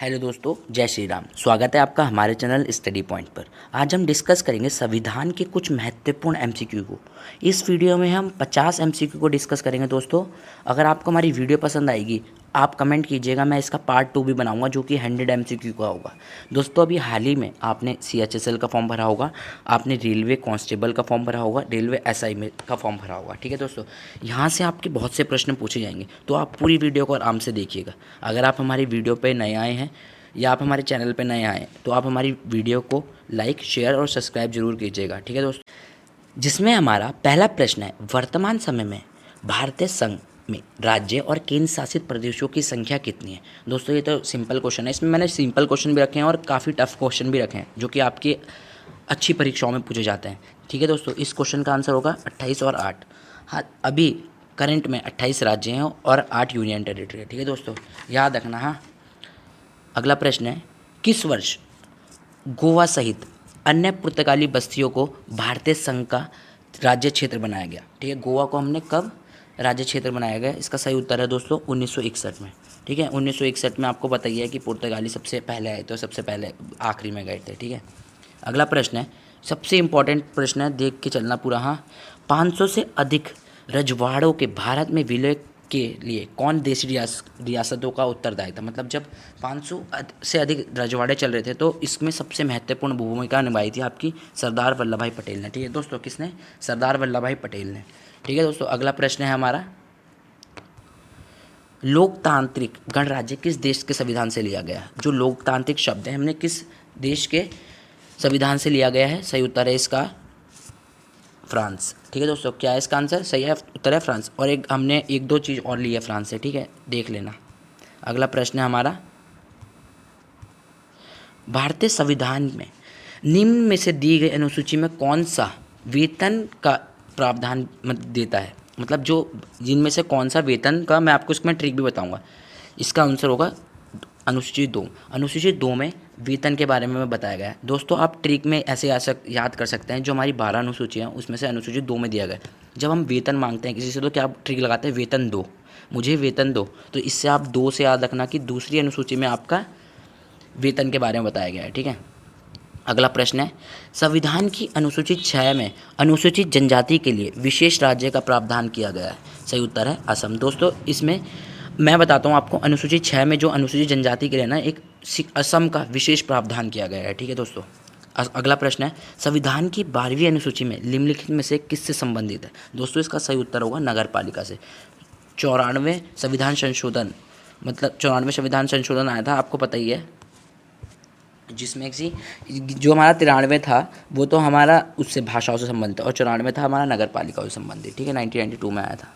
Hello दोस्तों, जय श्री राम। स्वागत है आपका हमारे चैनल स्टडी पॉइंट पर। आज हम डिस्कस करेंगे संविधान के कुछ महत्वपूर्ण एमसीक्यू को। इस वीडियो में हम 50 एमसीक्यू को डिस्कस करेंगे दोस्तों। अगर आपको हमारी वीडियो पसंद आएगी, आप कमेंट कीजिएगा, मैं इसका पार्ट 2 भी बनाऊंगा जो कि 100 एमसीक्यू का होगा। दोस्तों, अभी हाल ही में आपने सीएचएसएल का फॉर्म भरा होगा, आपने रेलवे कांस्टेबल का फॉर्म भरा होगा, रेलवे एसआई में का फॉर्म भरा होगा। ठीक है दोस्तों, यहाँ से आपके बहुत से प्रश्न पूछे जाएंगे, तो आप पूरी वीडियो को आराम से देखिएगा। अगर आप हमारी वीडियो पर नए आए हैं या आप हमारे चैनल पर नए आए तो आप हमारी वीडियो को लाइक, शेयर और सब्सक्राइब जरूर कीजिएगा। ठीक है दोस्तों, जिसमें हमारा पहला प्रश्न है, वर्तमान समय में भारतीय संघ में राज्य और केंद्र शासित प्रदेशों की संख्या कितनी है। दोस्तों, ये तो सिंपल क्वेश्चन है। इसमें मैंने सिंपल क्वेश्चन भी रखे हैं और काफ़ी टफ क्वेश्चन भी रखे हैं जो कि आपकी अच्छी परीक्षाओं में पूछे जाते हैं। ठीक है दोस्तों, इस क्वेश्चन का आंसर होगा 28 और 8। हाँ, अभी करंट में 28 राज्य हैं और 8 यूनियन टेरिटरी है। ठीक है दोस्तों, याद रखना। हाँ, अगला प्रश्न है, किस वर्ष गोवा सहित अन्य पुर्तगाली बस्तियों को भारतीय संघ का राज्य क्षेत्र बनाया गया। ठीक है, गोवा को हमने कब राज्य क्षेत्र बनाया गया, इसका सही उत्तर है दोस्तों 1961 में। ठीक है, 1961 में आपको बताइए कि पुर्तगाली सबसे पहले आए तो सबसे पहले आखिरी में गए थे। ठीक है, अगला प्रश्न है, सबसे इम्पोर्टेंट प्रश्न है, देख के चलना पूरा। हाँ, 500 से अधिक रजवाड़ों के भारत में विलय के लिए कौन देशी रियासतों का उत्तरदायी था। मतलब जब 500 से अधिक रजवाड़े चल रहे थे तो इसमें सबसे महत्वपूर्ण भूमिका निभाई थी आपकी सरदार वल्लभ भाई पटेल ने। ठीक है दोस्तों, किसने? सरदार वल्लभ भाई पटेल ने। ठीक है दोस्तों, अगला प्रश्न है हमारा, लोकतांत्रिक गणराज्य किस देश के संविधान से लिया गया है। जो लोकतांत्रिक शब्द है हमने किस देश के संविधान से लिया गया है? सही उत्तर है इसका फ्रांस। ठीक है दोस्तों, क्या है इसका आंसर? सही है, उत्तर है फ्रांस। और एक हमने एक दो चीज़ और ली है फ्रांस से। ठीक है, देख लेना। अगला प्रश्न है हमारा, भारतीय संविधान में निम्न में से दी गई अनुसूची में कौन सा वेतन का प्रावधान देता है। मतलब जो जिनमें से कौन सा वेतन का, मैं आपको इसमें ट्रिक भी बताऊंगा। इसका आंसर होगा अनुसूची 2। अनुसूची 2 में वेतन के बारे में बताया गया है। दोस्तों, आप ट्रिक में ऐसे याद कर सकते हैं, जो हमारी 12 अनुसूचियाँ हैं उसमें से अनुसूची 2 में दिया गया है। जब हम वेतन मांगते हैं किसी से तो क्या आप ट्रिक लगाते हैं, वेतन दो, मुझे वेतन दो। तो इससे आप 2 से याद रखना कि दूसरी अनुसूची में आपका वेतन के बारे में बताया गया है। ठीक है, अगला प्रश्न है, संविधान की अनुसूची 6 में अनुसूचित जनजाति के लिए विशेष राज्य का प्रावधान किया गया है। सही उत्तर है असम। दोस्तों, इसमें मैं बताता हूँ आपको, अनुसूची 6 में जो अनुसूचित जनजाति के लिए ना एक असम का विशेष प्रावधान किया गया है। ठीक है दोस्तों, अगला प्रश्न है, संविधान की 12वीं अनुसूची में निम्नलिखित में से किससे संबंधित है। दोस्तों, इसका सही उत्तर होगा नगर पालिका से। 94 संविधान संशोधन, मतलब 94 संविधान संशोधन आया था, आपको पता ही है, जिसमें जो हमारा 93 था वो तो हमारा उससे भाषाओं से संबंधित है और 94 था हमारा नगर पालिकाओं से संबंधित। ठीक है, 1992 में आया था।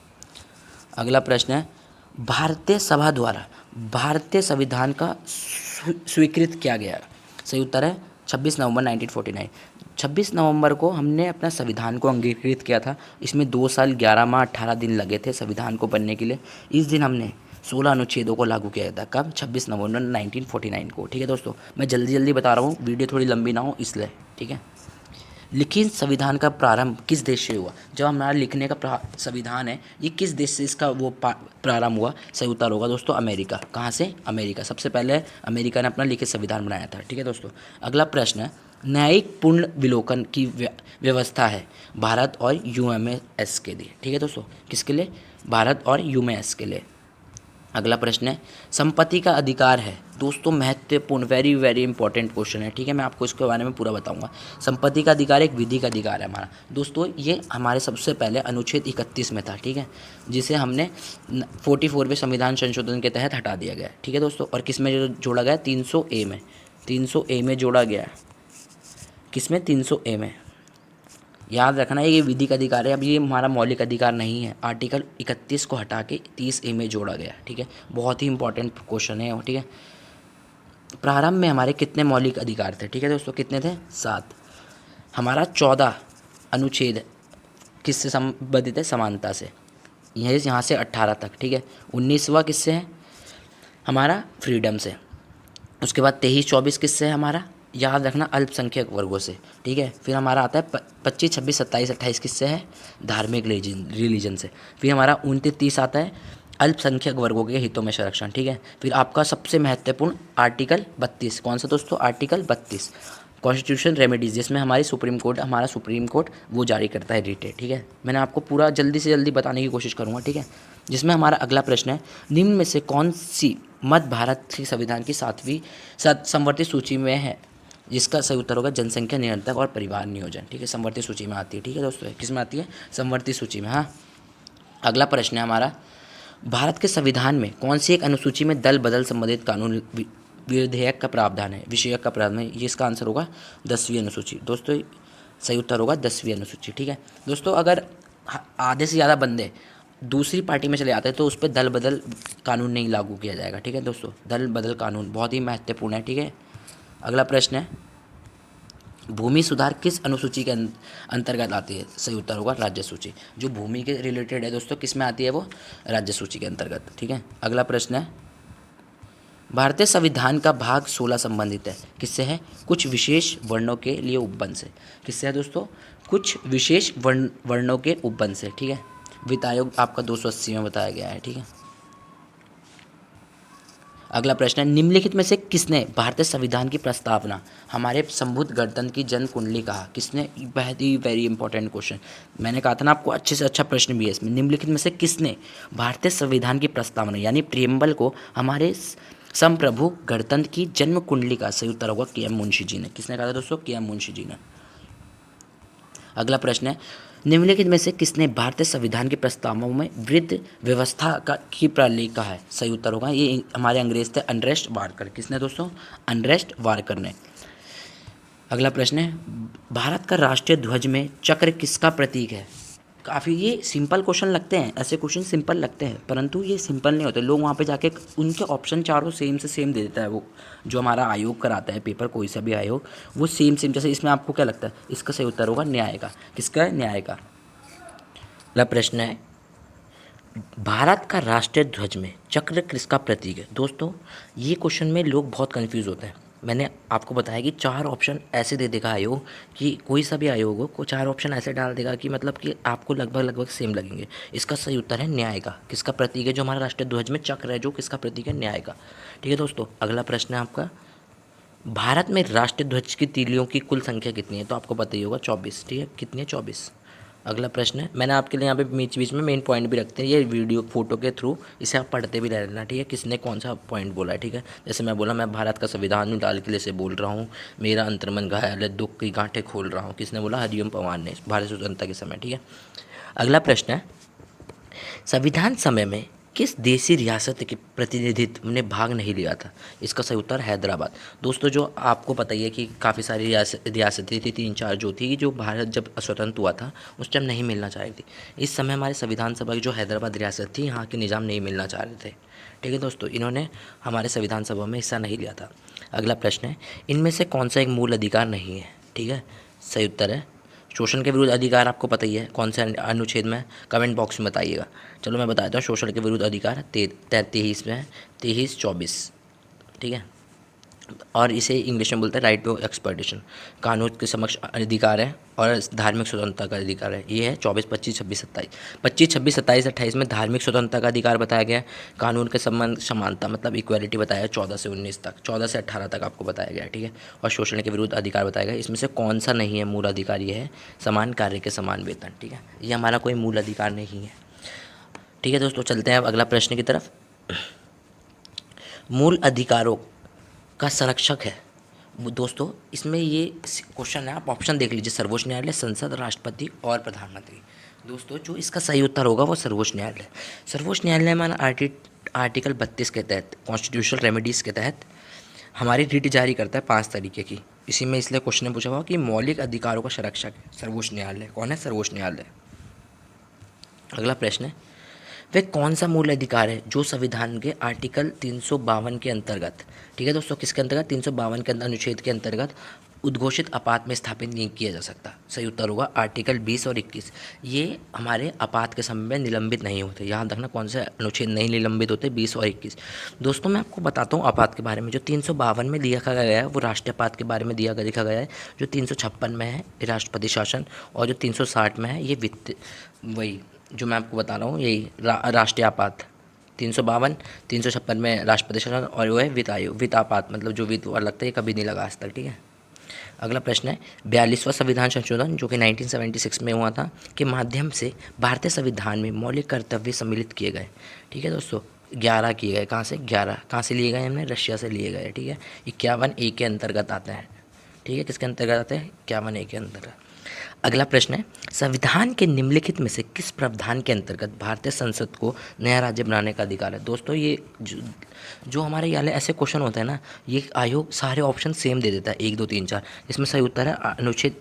अगला प्रश्न है, भारतीय सभा द्वारा भारतीय संविधान का स्वीकृत किया गया। सही उत्तर है 26 नवंबर 1949। 26 नवंबर को हमने अपना संविधान को अंगीकृत किया था। इसमें 2 साल 11 माह 18 दिन लगे थे संविधान को बनने के लिए। इस दिन हमने 16 अनुच्छेदों को लागू किया था। कब? 26 नवंबर 1949 को। ठीक है दोस्तों, मैं जल्दी जल्दी बता रहा हूँ, वीडियो थोड़ी लंबी ना हो इसलिए। ठीक है, लिखित संविधान का प्रारंभ किस देश से हुआ। जब हमारा लिखने का संविधान है, ये किस देश से इसका वो प्रारंभ हुआ। सही उत्तर होगा दोस्तों अमेरिका। कहाँ से? अमेरिका। सबसे पहले अमेरिका ने अपना लिखित संविधान बनाया था। ठीक है दोस्तों, अगला प्रश्न है, न्यायिक पूर्ण विलोकन की व्यवस्था है भारत और यूएमएस के लिए। ठीक है दोस्तों, किसके लिए? भारत और यूएमएस के लिए। अगला प्रश्न है, संपत्ति का अधिकार है। दोस्तों, महत्वपूर्ण, वेरी वेरी इंपॉर्टेंट क्वेश्चन है। ठीक है, मैं आपको इसके बारे में पूरा बताऊंगा। संपत्ति का अधिकार एक विधि का अधिकार है हमारा। दोस्तों, ये हमारे सबसे पहले अनुच्छेद 31 में था। ठीक है, जिसे हमने 44वें संविधान संशोधन के तहत हटा दिया गया। ठीक है दोस्तों, और किस में जोड़ा गया? 300A में। 300A में जोड़ा गया। किस में? 300A में। याद रखना है, ये विधिक अधिकार है, अब ये हमारा मौलिक अधिकार नहीं है। आर्टिकल 31 को हटा के 30A में जोड़ा गया। ठीक है, बहुत ही इंपॉर्टेंट क्वेश्चन है। ठीक है, प्रारंभ में हमारे कितने मौलिक अधिकार थे? ठीक है दोस्तों, कितने थे? 7। हमारा 14 अनुच्छेद किससे संबंधित है? समानता से। यहाँ से 18 तक। ठीक है, 19वां किससे है? हमारा फ्रीडम से। उसके बाद 23, 24 किससे है हमारा? याद रखना, अल्पसंख्यक वर्गों से। ठीक है, फिर हमारा आता है 25, 26, 27, 28 किससे है? धार्मिक रिलीजन से। फिर हमारा 29, 30 आता है अल्पसंख्यक वर्गों के हितों में संरक्षण, ठीक है। फिर आपका सबसे महत्वपूर्ण आर्टिकल 32, कौन सा दोस्तों, आर्टिकल 32 कॉन्स्टिट्यूशन रेमेडीज, जिसमें हमारा सुप्रीम कोर्ट वो जारी करता है रिट है, ठीक है। मैंने आपको पूरा जल्दी से जल्दी बताने की कोशिश करूँगा, ठीक है। जिसमें हमारा अगला प्रश्न है, निम्न में से कौन सी मध्य भारत के संविधान की 7वीं समवर्ती सूची में है, जिसका सही उत्तर होगा जनसंख्या नियंत्रण और परिवार नियोजन, ठीक है। समवर्ती सूची में आती है, ठीक है दोस्तों, किस में आती है, समवर्ती सूची में। हाँ, अगला प्रश्न है हमारा, भारत के संविधान में कौन सी एक अनुसूची में दल बदल संबंधित कानून विधेयक का प्रावधान है, विषयक का प्रावधान है, ये इसका आंसर होगा 10वीं अनुसूची दोस्तों, सही उत्तर होगा 10वीं अनुसूची, ठीक है दोस्तों। अगर आधे से ज़्यादा बंदे दूसरी पार्टी में चले जाते हैं तो उस पर दल बदल कानून नहीं लागू किया जाएगा, ठीक है दोस्तों। दल बदल कानून बहुत ही महत्वपूर्ण है, ठीक है। अगला प्रश्न है, भूमि सुधार किस अनुसूची के अंतर्गत आती है, सही उत्तर होगा राज्य सूची। जो भूमि के रिलेटेड है दोस्तों, किस में आती है वो, राज्य सूची के अंतर्गत, ठीक है। अगला प्रश्न है, भारतीय संविधान का भाग 16 संबंधित है किससे है, कुछ विशेष वर्णों के लिए उपबंध से, किससे है दोस्तों, कुछ विशेष वर्णों के उपबंध से, ठीक है। वित्त आयोग आपका 280 में बताया गया है, ठीक है। अगला प्रश्न है, निम्नलिखित में से किसने भारतीय संविधान की प्रस्तावना हमारे संबुद्ध गणतंत्र की जन्म कुंडली कहा, किसने, बहुत ही वेरी इंपॉर्टेंट क्वेश्चन, मैंने कहा था ना आपको अच्छे से अच्छा प्रश्न भी है इसमें। निम्नलिखित में से किसने भारतीय संविधान की प्रस्तावना यानी प्रियम्बल को हमारे संप्रभु गणतंत्र की जन्म कुंडली का, सही उत्तर होगा के.एम. मुंशी जी ने, किसने कहा था दोस्तों, के.एम. मुंशी जी ने। अगला प्रश्न है, निम्नलिखित में से किसने भारतीय संविधान की प्रस्तावों में वृद्ध व्यवस्था की प्रणाली कहा है, सही उत्तर होगा, ये हमारे अंग्रेज थे अनरेस्ट वारकर, किसने दोस्तों, अनरेस्ट वारकर ने। अगला प्रश्न है, भारत का राष्ट्रीय ध्वज में चक्र किसका प्रतीक है, काफ़ी ये सिंपल क्वेश्चन लगते हैं, ऐसे क्वेश्चन सिंपल लगते हैं परंतु ये सिंपल नहीं होते, लोग वहाँ पे जाके उनके ऑप्शन चारों सेम से सेम दे देता है, वो जो हमारा आयोग कराता है पेपर, कोई सा भी आयोग, वो सेम सेम, जैसे इसमें आपको क्या लगता है, इसका सही उत्तर होगा न्याय का, किसका है, न्याय का। अगला प्रश्न है, भारत का राष्ट्रीय ध्वज में चक्र किसका प्रतीक है, दोस्तों ये क्वेश्चन में लोग बहुत कंफ्यूज होते हैं। मैंने आपको बताया कि 4 ऑप्शन ऐसे दे देगा आयोग, कि कोई सा भी आयोग हो को 4 ऑप्शन ऐसे डाल देगा कि मतलब कि आपको लगभग सेम लगेंगे। इसका सही उत्तर है न्याय का, किसका प्रतीक है, जो हमारा राष्ट्रीय ध्वज में चक्र है जो किसका प्रतीक है, न्याय का, ठीक है दोस्तों। अगला प्रश्न है आपका, भारत में राष्ट्रीय ध्वज की तीलियों की कुल संख्या कितनी है, तो आपको पता ही होगा 24, ठीक है, कितनी है, 24। अगला प्रश्न है, मैंने आपके लिए यहाँ पे बीच बीच में मेन पॉइंट भी रखते हैं, ये वीडियो फोटो के थ्रू इसे आप पढ़ते भी रहना, ठीक है, किसने कौन सा पॉइंट बोला है, ठीक है। जैसे मैं बोला, मैं भारत का संविधान में लाल किले से बोल रहा हूँ, मेरा अंतर्मन घायल है, दुख की गांठें खोल रहा हूँ, किसने बोला, हरिओम पवार ने, भारत स्वतंत्रता के समय, ठीक है। अगला प्रश्न है, संविधान समय में किस देसी रियासत के प्रतिनिधित्व ने भाग नहीं लिया था, इसका सही उत्तर हैदराबाद। दोस्तों जो आपको पता ही है कि काफ़ी सारी रियासतें थी, 3-4 जो थी, जो भारत जब स्वतंत्र हुआ था उस टाइम नहीं मिलना चाह रही थी। इस समय हमारे संविधान सभा की जो हैदराबाद रियासत थी, यहाँ के निज़ाम नहीं मिलना चाह रहे थे, ठीक है दोस्तों, इन्होंने हमारे संविधान सभा में हिस्सा नहीं लिया था। अगला प्रश्न है, इनमें से कौन सा एक मूल अधिकार नहीं है, ठीक है, सही उत्तर है शोषण के विरुद्ध अधिकार, आपको पता ही है कौन से अनुच्छेद में, कमेंट बॉक्स में बताइएगा। चलो मैं बताता हूँ, शोषण के विरुद्ध अधिकार 23 में है, 23-24, ठीक है, और इसे इंग्लिश में बोलते हैं राइट टू एक्सपर्टेशन, कानून के समक्ष अधिकार है और धार्मिक स्वतंत्रता का अधिकार है, ये है 24, 25, 26, 27। 25, 26, 27, 28 में धार्मिक स्वतंत्रता का अधिकार बताया गया है, कानून के संबंध समानता मतलब इक्वालिटी बताया है 14 से 19 तक, 14 से 18 तक आपको बताया गया है, ठीक है। और शोषण के विरुद्ध अधिकार बताया गया, इसमें से कौन सा नहीं है मूल अधिकार, ये है समान कार्य के समान वेतन, ठीक है, ये हमारा कोई मूल अधिकार नहीं है, ठीक है दोस्तों। चलते हैं अब अगला प्रश्न की तरफ। मूल अधिकारों का संरक्षक है दोस्तों, इसमें ये क्वेश्चन है, आप ऑप्शन देख लीजिए, सर्वोच्च न्यायालय, संसद, राष्ट्रपति और प्रधानमंत्री। दोस्तों जो इसका सही उत्तर होगा वो सर्वोच्च न्यायालय। सर्वोच्च न्यायालय में आर्टिकल 32 के तहत, कॉन्स्टिट्यूशनल रेमेडीज़ के तहत हमारी रिट जारी करता है 5 तरीके की। इसी में इसलिए क्वेश्चन पूछा हुआ कि मौलिक अधिकारों का संरक्षक है सर्वोच्च न्यायालय, कौन है, सर्वोच्च न्यायालय। अगला प्रश्न है, वह कौन सा मूल अधिकार है जो संविधान के आर्टिकल 352 के अंतर्गत, ठीक है दोस्तों, किसके अंतर्गत, 352 के अनुच्छेद के अंतर्गत उद्घोषित आपात में स्थापित नहीं किया जा सकता, सही उत्तर होगा आर्टिकल 20 और 21। ये हमारे आपात के समय में निलंबित नहीं होते, यहाँ रखना कौन से अनुच्छेद नहीं निलंबित होते, 20 और 21। दोस्तों मैं आपको बताता हूँ आपात के बारे में, जो 352 में लिखा गया है वो राष्ट्रीय आपात के बारे में लिखा गया है, जो 356 में है राष्ट्रपति शासन, और जो 360 में है ये वित्त, वही जो मैं आपको बता रहा हूँ, यही राष्ट्रीय आपात, 352, 356 में राष्ट्रपति शासन, और वो है वित्त आयोग, वित्त आपात, मतलब जो वित्त वाला लगता है ये कभी नहीं लगा आज तक, ठीक है। अगला प्रश्न है 42वां संविधान संशोधन जो कि 1976 में हुआ था के माध्यम से भारतीय संविधान में मौलिक कर्तव्य सम्मिलित किए गए, ठीक है दोस्तों। 11 किए गए, कहाँ से 11 कहाँ से लिए गए, हमने रशिया से लिए गए, ठीक है। 51A के अंतर्गत आते हैं, ठीक है। किसके अंतर्गत आते हैं, 51A के अंतर्गत। अगला प्रश्न है संविधान के निम्नलिखित में से किस प्रावधान के अंतर्गत भारतीय संसद को नया राज्य बनाने का अधिकार है। दोस्तों ये जो हमारे वाले ऐसे क्वेश्चन होते हैं ना, ये आयोग सारे ऑप्शन सेम दे देता है 1 2 3 4। इसमें सही उत्तर है अनुच्छेद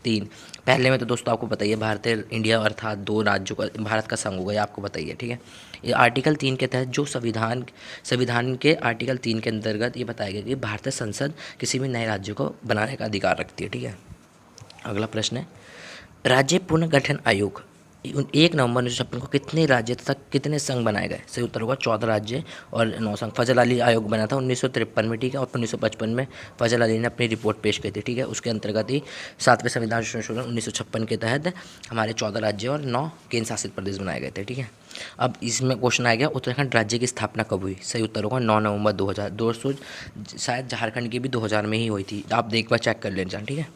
3। पहले में तो दोस्तों आपको पता ही है भारतीय इंडिया अर्थात 2 राज्यों का भारत का संघ होगा, ये आपको पता ही है, ठीक है। ये आर्टिकल 3 के तहत जो संविधान के आर्टिकल 3 के अंतर्गत ये बताया गया कि भारतीय संसद किसी भी नए राज्य को बनाने का अधिकार रखती है, ठीक है। अगला प्रश्न है राज्य पुनर्गठन आयोग 1 नवंबर 1956 को कितने राज्य तथा कितने संघ बनाए गए। सही उत्तर होगा 14 राज्य और 9 संघ। फजल अली आयोग बना था 1953 में, ठीक है। और 1955 में फजल अली ने अपनी रिपोर्ट पेश की थी, ठीक है। उसके अंतर्गत ही 7वें संविधान संशोधन 1956 के तहत हमारे 14 राज्य और 9 केंद्र शासित प्रदेश बनाए गए थे, ठीक है। अब इसमें क्वेश्चन आ गया उत्तराखंड राज्य की स्थापना कब हुई। सही उत्तर होगा 9 नवंबर 2000। दोस्तों शायद झारखंड की भी 2000 में ही हुई थी, आप एक बार चेक कर लेना, ठीक है।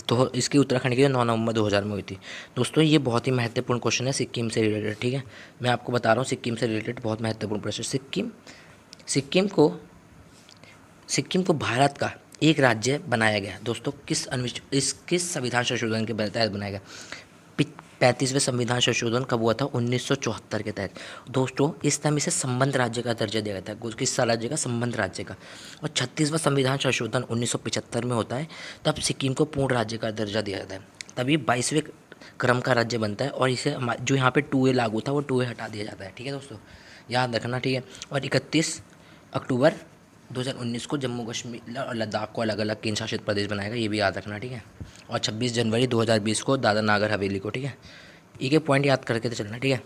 तो इसकी उत्तराखंड की 9 नवंबर 2000 में हुई थी। दोस्तों ये बहुत ही महत्वपूर्ण क्वेश्चन है सिक्किम से रिलेटेड, ठीक है। मैं आपको बता रहा हूँ सिक्किम से रिलेटेड बहुत महत्वपूर्ण प्रश्न। सिक्किम को भारत का एक राज्य बनाया गया दोस्तों किस संविधान संशोधन के तहत बनाया गया। 35वें संविधान संशोधन कब हुआ था 1974 के तहत। दोस्तों इस समय से संबंध राज्य का दर्जा दिया गया था, किस राज्य का, संबंध राज्य का। और 36वां संविधान संशोधन 1975 में होता है, तब सिक्किम को पूर्ण राज्य का दर्जा दिया जाता है, तभी 22वें क्रम का राज्य बनता है। और इसे जो यहाँ पे 2A लागू था वो 2A हटा दिया जाता है, ठीक है दोस्तों, याद रखना, ठीक है। और 31 अक्टूबर 2019 को जम्मू कश्मीर और लद्दाख को अलग अलग केंद्र शासित प्रदेश बनाएगा, ये भी याद रखना, ठीक है। और 26 जनवरी 2020 को दादरा नागर हवेली को, ठीक है। एक पॉइंट याद करके तो चलना, ठीक है।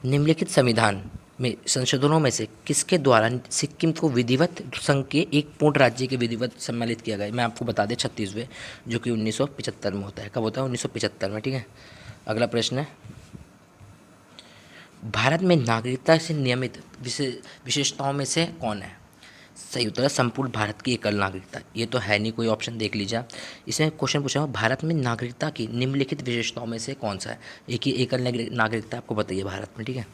निम्नलिखित संविधान में संशोधनों में से किसके द्वारा सिक्किम को विधिवत संघ के एक पूर्ण राज्य के विधिवत सम्मिलित किया गया। मैं आपको बता दें 36वें, जो कि 1975 में होता है। कब होता है 1975 में, ठीक है। अगला प्रश्न है भारत में नागरिकता से नियमित विशेषताओं में से कौन है। सही उत्तर है संपूर्ण भारत की एकल नागरिकता। ये तो है नहीं कोई ऑप्शन, देख लीजिए आप। इसमें क्वेश्चन पूछा हुआ भारत में नागरिकता की निम्नलिखित विशेषताओं में से कौन सा है। एक ही एकल नागरिकता आपको बताइए भारत में, ठीक है।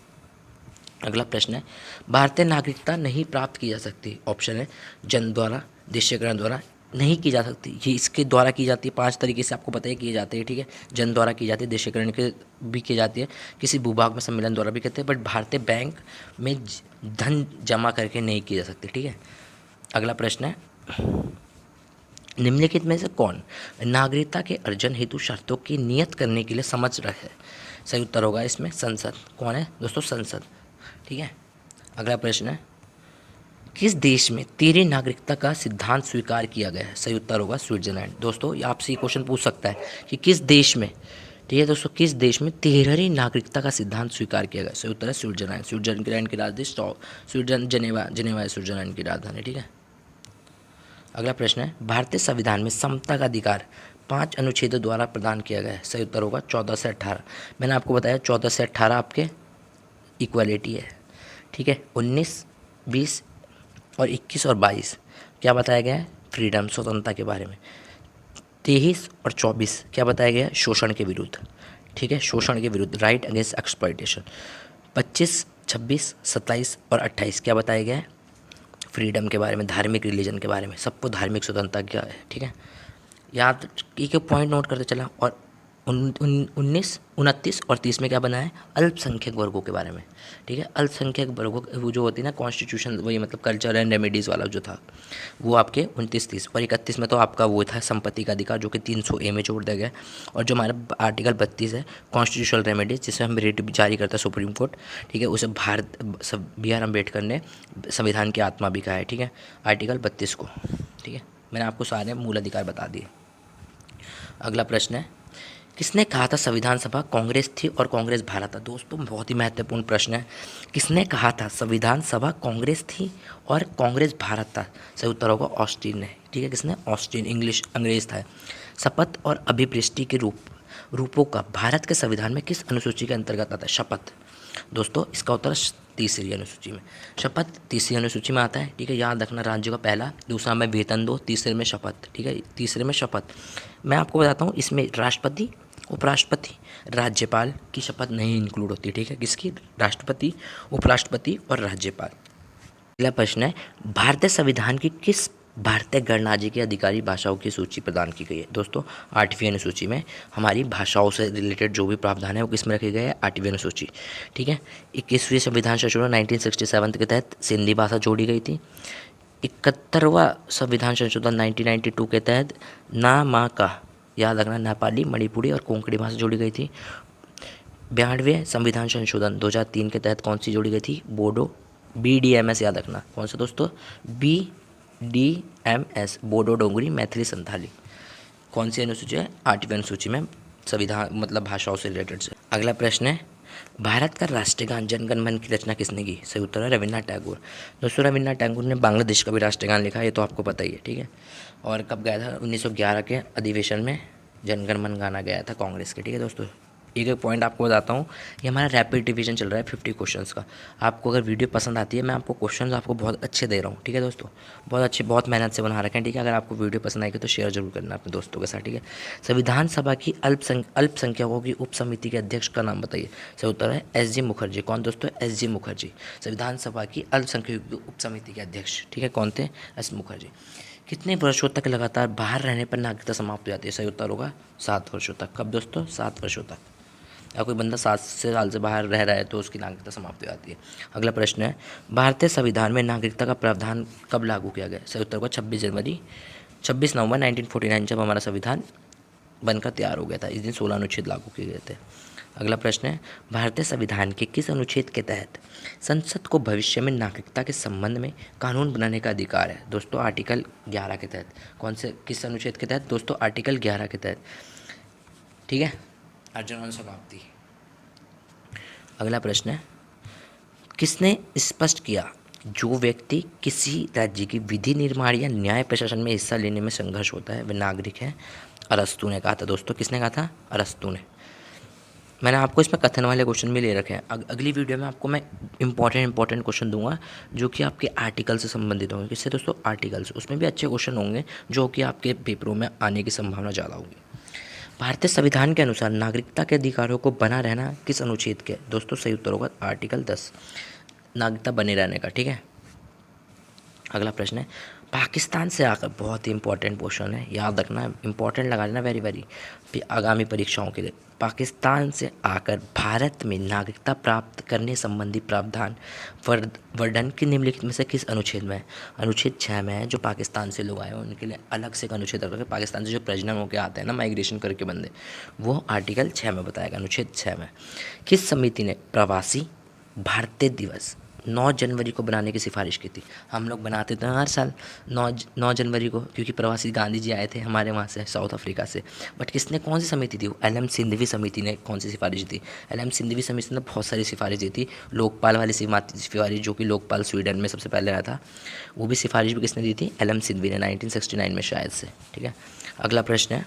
अगला प्रश्न है भारतीय नागरिकता नहीं प्राप्त की जा सकती। ऑप्शन है जन्म द्वारा, देशीकरण द्वारा, नहीं की जा सकती। ये इसके द्वारा की जाती है, 5 तरीके से आपको पता है किए जाते हैं, ठीक है। जन्म द्वारा की जाती है, देशीकरण के भी की जाती है, किसी भूभाग में सम्मेलन द्वारा भी करते हैं, बट भारतीय बैंक में धन जमा करके नहीं की जा सकती, ठीक है। अगला प्रश्न है निम्नलिखित में से कौन नागरिकता के अर्जन हेतु शर्तों की नियत करने के लिए समझ रहे हैं। सही उत्तर होगा इसमें संसद। कौन है दोस्तों, संसद, ठीक है। अगला प्रश्न है किस देश में तेरे नागरिकता का सिद्धांत स्वीकार किया गया है। सही उत्तर होगा स्विट्जरलैंड। दोस्तों आपसे ये क्वेश्चन पूछ सकता है कि किस देश में, ठीक है दोस्तों, किस देश में 13वीं नागरिकता का सिद्धांत स्वीकार किया गया। सही उत्तर है स्विट्जरलैंड। स्विट्जरलैंड की राजधानी स्विट्जरलैंड जेनेवा है स्विट्जरलैंड की राजधानी, ठीक है। अगला प्रश्न है भारतीय संविधान में समता का अधिकार 5 अनुच्छेदों द्वारा प्रदान किया गया है। सही उत्तर होगा 14 से 18। मैंने आपको बताया 14 से 18 आपके इक्वालिटी है, ठीक है। 19, 20 और 21 और 22 क्या बताया गया है, फ्रीडम, स्वतंत्रता के बारे में। 23 और 24 क्या बताया गया है, शोषण के विरुद्ध, ठीक है, शोषण के विरुद्ध, राइट अगेंस्ट एक्सप्लॉइटेशन। 25, 26, 27 और 28 क्या बताया गया है, फ्रीडम के बारे में, धार्मिक रिलीजन के बारे में, सबको धार्मिक स्वतंत्रता क्या है, ठीक है। याद एक पॉइंट नोट करते चला। और 19, 29 और 30 में क्या बना है, अल्पसंख्यक वर्गों के बारे में, ठीक है। अल्पसंख्यक वर्गों वो जो होती है ना कॉन्स्टिट्यूशन, वही मतलब कल्चर एंड रेमेडीज़ वाला जो था वो आपके 29, 30 और 31 में तो आपका वो था संपत्ति का अधिकार, जो कि 300A में जोड़ दिया गया। और जो हमारा आर्टिकल 32 है कॉन्स्टिट्यूशनल रेमेडीज, जिसमें हम रिट जारी करता है सुप्रीम कोर्ट, ठीक है, उसे BR अम्बेडकर ने संविधान की आत्मा भी कहा है, ठीक है, आर्टिकल 32 को, ठीक है। मैंने आपको सारे मूल अधिकार बता दिए। अगला प्रश्न है किसने कहा था संविधान सभा कांग्रेस थी और कांग्रेस भारत था। दोस्तों बहुत ही महत्वपूर्ण प्रश्न है, किसने कहा था संविधान सभा कांग्रेस थी और कांग्रेस भारत था। सही उत्तर होगा ऑस्टिन ने, ठीक है। किसने, ऑस्टिन, अंग्रेज था। शपथ और अभिप्रेष्टि के रूपों का भारत के संविधान में किस अनुसूची के अंतर्गत आता है, शपथ। दोस्तों इसका उत्तर तीसरी अनुसूची में। शपथ तीसरी अनुसूची में आता है, ठीक है। याद रखना, राज्यों का पहला, दूसरा में वेतन दो, तीसरे में शपथ, ठीक है। तीसरे में शपथ मैं आपको बताता हूँ, इसमें राष्ट्रपति, उपराष्ट्रपति, राज्यपाल की शपथ नहीं इंक्लूड होती, ठीक है। किसकी? राष्ट्रपति, उपराष्ट्रपति और राज्यपाल। अगला प्रश्न है, भारतीय संविधान की किस भारतीय गणराज्य की अधिकारी भाषाओं की सूची प्रदान की गई है? दोस्तों 8वीं अनुसूची में हमारी भाषाओं से रिलेटेड जो भी प्रावधान है वो किस में रखे गए हैं? 8वीं अनुसूची, ठीक है। 21वीं संविधान संशोधन 1967 के तहत सिंधी भाषा जोड़ी गई थी। 71वां संविधान संशोधन 1992 के तहत ना मा का, याद रखना, नेपाली, मणिपुरी और कोंकणी भाषा जोड़ी गई थी। 92वें संविधान संशोधन 2003 के तहत कौन सी जोड़ी गई थी? बोडो, BDMS, याद रखना। कौन सा दोस्तों? BDMS, बोडो डोगरी मैथिली संथाली। कौन सी अनुसूची है? 8वीं अनुसूची में संविधान मतलब भाषाओं से रिलेटेड से। अगला प्रश्न है, भारत का राष्ट्रीय गान जनगण मन की रचना किसने की? सही उत्तर है रविन्द्रनाथ टैगोर। दोस्तों रविन्द्रनाथ टैगोर ने बांग्लादेश का भी राष्ट्रीय गान लिखा है, ये तो आपको पता ही है, ठीक है। और कब गाया था? 1911 के अधिवेशन में जनगण मन गाना गया था कांग्रेस के, ठीक है दोस्तों। एक एक पॉइंट आपको बताता हूँ, ये हमारा रैपिड रिवीजन चल रहा है 50 क्वेश्चंस का। आपको अगर वीडियो पसंद आती है, मैं आपको क्वेश्चंस आपको बहुत अच्छे दे रहा हूँ, ठीक है दोस्तों। बहुत अच्छे, बहुत मेहनत से बना रखे हैं, ठीक है। अगर आपको वीडियो पसंद आएगी तो शेयर जरूर करना अपने दोस्तों के साथ, ठीक है। संविधान सभा की अल्पसंख्यकों की उप समिति के अध्यक्ष का नाम बताइए। सही उत्तर है SG मुखर्जी। कौन दोस्तों? SG मुखर्जी, संविधान सभा की अल्पसंख्यकों की उप समिति के अध्यक्ष, ठीक है। कौन थे? S मुखर्जी। कितने वर्षों तक लगातार बाहर रहने पर नागरिकता समाप्त हो जाती है? सही उत्तर होगा 7 वर्षों तक। कब दोस्तों? 7 वर्षों तक। या कोई बंदा 7 साल से बाहर रह रहा है तो उसकी नागरिकता समाप्त हो जाती है। अगला प्रश्न है, भारतीय संविधान में नागरिकता का प्रावधान कब लागू किया गया? सही उत्तर होगा 26 नवंबर 1949, जब हमारा संविधान बनकर तैयार हो गया था। इस दिन 16 अनुच्छेद लागू किए गए थे। अगला प्रश्न है, भारतीय संविधान के किस अनुच्छेद के तहत संसद को भविष्य में नागरिकता के संबंध में कानून बनाने का अधिकार है? दोस्तों आर्टिकल 11 के तहत। कौन से, किस अनुच्छेद के तहत? दोस्तों आर्टिकल 11 के तहत, ठीक है। अर्जुन समाप्ति। अगला प्रश्न है, किसने स्पष्ट किया जो व्यक्ति किसी राज्य की विधि निर्माण या न्याय प्रशासन में हिस्सा लेने में संघर्ष होता है वह नागरिक है? अरस्तु ने कहा था। दोस्तों किसने कहा था? अरस्तु ने। मैंने आपको इसमें कथन वाले क्वेश्चन भी ले रखे हैं। अगली वीडियो में आपको मैं इंपॉर्टेंट क्वेश्चन दूंगा जो कि आपके आर्टिकल से संबंधित होंगे। किससे दोस्तों? आर्टिकल से। उसमें भी अच्छे क्वेश्चन होंगे जो कि आपके पेपरों में आने की संभावना ज़्यादा होगी। भारतीय संविधान के अनुसार नागरिकता के अधिकारों को बना रहना किस अनुच्छेद के? दोस्तों सही उत्तर होगा आर्टिकल 10, नागरिकता बने रहने का, ठीक है। अगला प्रश्न है, पाकिस्तान से आकर, बहुत ही इंपॉर्टेंट क्वेश्चन है, याद रखना, इंपॉर्टेंट लगा लेना वेरी आगामी परीक्षाओं के लिए। पाकिस्तान से आकर भारत में नागरिकता प्राप्त करने संबंधी प्रावधान वर्णन की निम्नलिखित में से किस अनुच्छेद में है? अनुच्छेद 6 में है। जो पाकिस्तान से लोग आए हैं उनके लिए अलग से एक अनुच्छेद रखा है। पाकिस्तान से जो प्रजनन होकर आते हैं ना, माइग्रेशन करके बंदे, वो आर्टिकल 6 में बताया गया, अनुच्छेद 6 में। किस समिति ने प्रवासी भारतीय दिवस 9 जनवरी को बनाने की सिफारिश की थी? हम लोग बनाते थे हर साल 9 जनवरी को, क्योंकि प्रवासी गांधी जी आए थे हमारे वहाँ से, साउथ अफ्रीका से। बट किसने, कौन सी समिति थी? LM सिंघवी समिति ने कौन सी सिफारिश दी? LM सिंघवी समिति ने बहुत सारी सिफारिश दी थी। लोकपाल वाली सिफारिश, जो कि लोकपाल स्वीडन में सबसे पहले आया था, वो भी सिफारिश भी किसने दी थी? LM सिंघवी ने 1969 में शायद से, ठीक है। अगला प्रश्न है,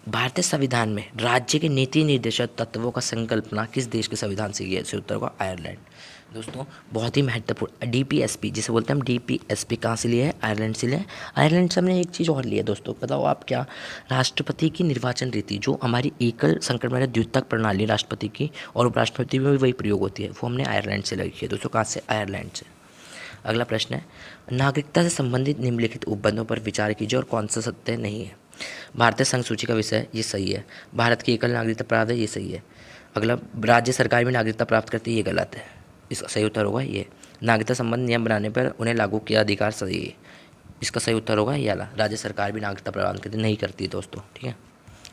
भारतीय संविधान में राज्य के नीति निर्देशक तत्वों का संकल्पना किस देश के संविधान से की है? उत्तर का आयरलैंड। दोस्तों बहुत ही महत्वपूर्ण, DPSP जिसे बोलते हैं हम, DPSP कहाँ से लिया है? आयरलैंड से लिया है। आयरलैंड से हमने एक चीज़ और ली है दोस्तों, बताओ आप क्या? राष्ट्रपति की निर्वाचन रीति, जो हमारी एकल संक्रमण द्वितक प्रणाली राष्ट्रपति की और उपराष्ट्रपति में भी वही प्रयोग होती है, वो हमने आयरलैंड से लिखी है दोस्तों। कहाँ से? आयरलैंड से। अगला प्रश्न है, नागरिकता से संबंधित निम्नलिखित उपबंधों पर विचार कीजिए और कौन सा सत्य नहीं है? भारतीय संघ सूची का विषय, ये सही है। भारत की एकल नागरिकता प्राप्त है, ये सही है। अगला, राज्य सरकार भी नागरिकता प्राप्त करती है, ये गलत है। इसका सही उत्तर होगा ये। नागरिकता संबंध नियम बनाने पर उन्हें लागू किया अधिकार सही है। इसका सही उत्तर होगा ये वाला, राज्य सरकार भी नागरिकता प्रदान करती नहीं करती है दोस्तों, ठीक है।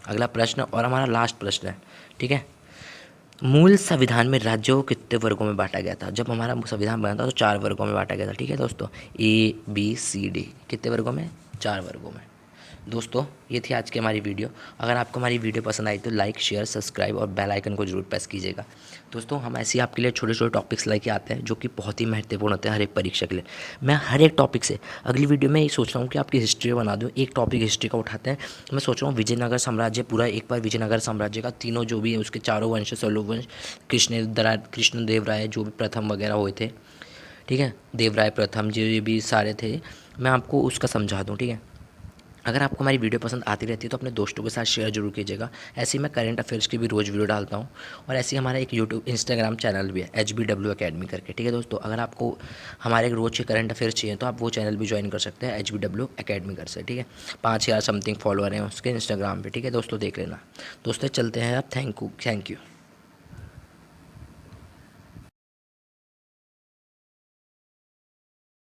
अगला प्रश्न और हमारा लास्ट प्रश्न है, ठीक है। मूल संविधान में राज्यों को कितने वर्गों में बांटा गया था? जब हमारा संविधान बना था तो 4 वर्गों में बांटा गया था, ठीक है दोस्तों। A B C D, कितने वर्गों में? 4 वर्गों में। दोस्तों ये थी आज की हमारी वीडियो। अगर आपको हमारी वीडियो पसंद आई तो लाइक, शेयर, सब्सक्राइब और बेल आइकन को जरूर प्रेस कीजिएगा। दोस्तों हम ऐसे ही आपके लिए छोटे छोटे टॉपिक्स लेके आते हैं जो कि बहुत ही महत्वपूर्ण होते हैं हर एक परीक्षा के लिए। मैं हर एक टॉपिक से अगली वीडियो में ये सोच रहा हूँ कि आपकी हिस्ट्री बना दूँ। एक टॉपिक हिस्ट्री का उठाते हैं। मैं सोच रहा हूँ विजयनगर साम्राज्य पूरा एक बार, विजयनगर साम्राज्य का तीनों जो भी है उसके चारों वंश, सलुवंश, कृष्णदेवराय जो भी प्रथम वगैरह हुए थे, ठीक है, देवराय प्रथम जो ये भी सारे थे, मैं आपको उसका समझा दूँ, ठीक है। अगर आपको हमारी वीडियो पसंद आती रहती है तो अपने दोस्तों के साथ शेयर जरूर कीजिएगा। ऐसे ही मैं करंट अफेयर्स की भी रोज़ वीडियो डालता हूँ। और ऐसे ही हमारा एक यूट्यूब इंस्टाग्राम चैनल भी है HBW अकेडमी करके, ठीक है दोस्तों। अगर आपको हमारे एक रोज़ के करंट अफेयर्स चाहिए तो आप वो चैनल भी ज्वाइन कर सकते हैं HBW अकेडमी कर से, ठीक है। 5,000 समथिंग फॉलोअर हैं उसके इंस्टाग्राम पर, ठीक है दोस्तों, देख लेना। दोस्तों चलते हैं अब, थैंक यू।